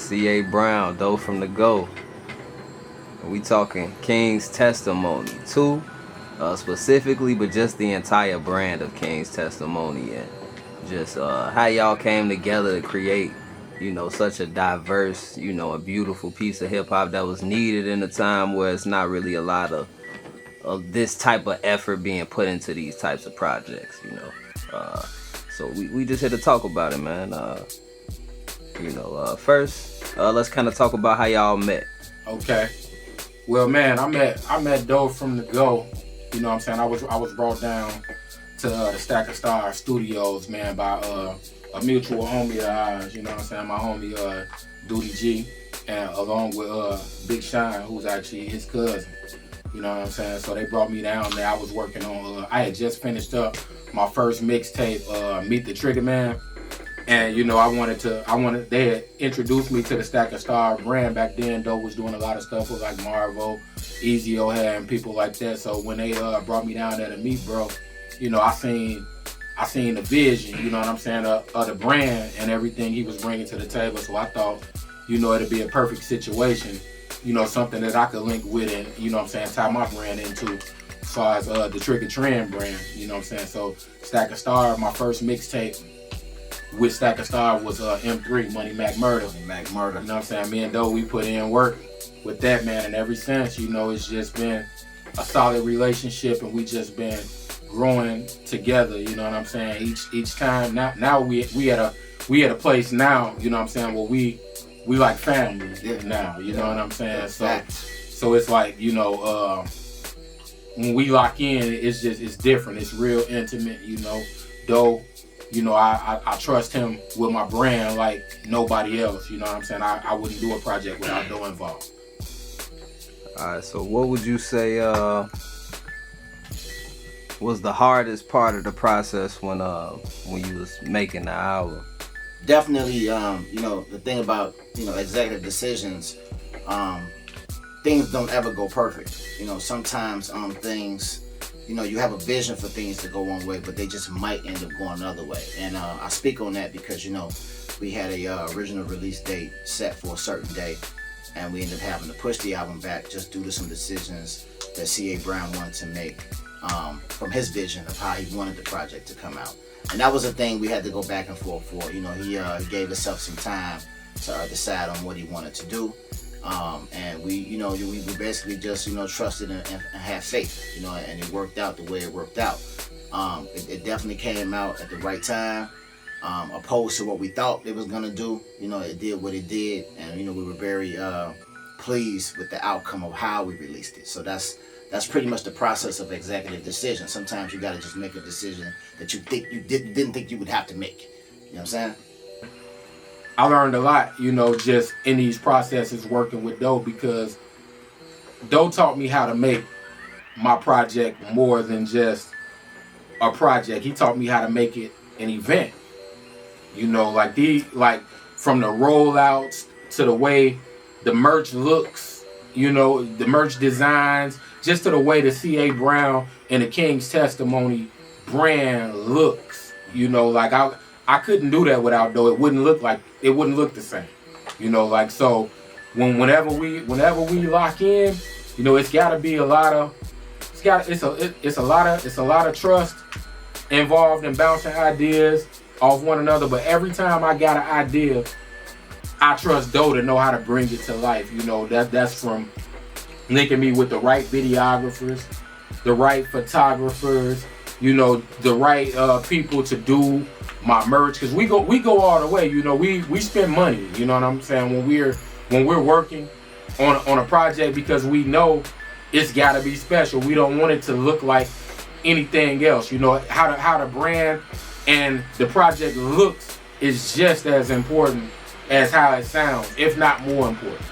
C.A. Brown, Doe from the Go. We talking King's Testimony too, specifically, but just the entire brand of King's Testimony, and just how y'all came together to create, such a diverse, a beautiful piece of hip hop that was needed in a time where it's not really a lot of this type of effort being put into these types of projects, So we just here to talk about it, man. First, let's kind of talk about how y'all met. Okay. Well, man, I met Doe from the Go. You know what I'm saying? I was brought down to the By FTY Studios, man, by a mutual homie of ours. You know what I'm saying? My homie Duty G, and along with Big Shine, who's actually his cousin. You know what I'm saying? So they brought me down there. I was working on. I had just finished up my first mixtape, Meet the Trigger Man. And they had introduced me to the By FTY brand. Back then, Doe was doing a lot of stuff with like Marvo, Easy O'Hare, and people like that. So when they brought me down there to meet, bro, I seen the vision, you know what I'm saying, of the brand and everything he was bringing to the table. So I thought, it'd be a perfect situation, something that I could link with and, tie my brand into as far as the Trigger Trend brand, you know what I'm saying. So By FTY, my first mixtape with By FTY was M3, Money Mac Murder. You know what I'm saying? Me and Doe, we put in work with that, man, and ever since, it's just been a solid relationship, and we just been growing together, you know what I'm saying? Each time, now we at a place now, you know what I'm saying, where we like family now, you know what I'm saying? So it's like, when we lock in, it's different. It's real intimate, Doe. I trust him with my brand like nobody else. You know what I'm saying? I wouldn't do a project without Doe involved. Alright, so what would you say was the hardest part of the process when you was making the album? Definitely, the thing about, executive decisions, things don't ever go perfect. Sometimes things, you have a vision for things to go one way, but they just might end up going another way. And I speak on that because, we had a original release date set for a certain day, and we ended up having to push the album back just due to some decisions that C.A. Brown wanted to make from his vision of how he wanted the project to come out. And that was a thing we had to go back and forth for. He gave himself some time to decide on what he wanted to do. And we basically just, trusted and had faith, and it worked out the way it worked out. It definitely came out at the right time, opposed to what we thought it was gonna do. It did what it did, and, we were very pleased with the outcome of how we released it. So that's pretty much the process of executive decision. Sometimes you gotta just make a decision that you think you didn't think you would have to make. You know what I'm saying? I learned a lot, just in these processes working with Doe, because Doe taught me how to make my project more than just a project. He taught me how to make it an event. Like from the rollouts to the way the merch looks, the merch designs, just to the way the C.A. Brown and the King's Testimony brand looks. I couldn't do that without Doe. It wouldn't look the same. So whenever we lock in, it's gotta be a lot of trust involved in bouncing ideas off one another. But every time I got an idea, I trust Doe to know how to bring it to life. That's from linking me with the right videographers, the right photographers, the right people to do my merch, because we go all the way. We spend money, you know what I'm saying, when we're working on a project, because we know it's got to be special. We don't want it to look like anything else. How the brand and the project looks is just as important as how it sounds, if not more important.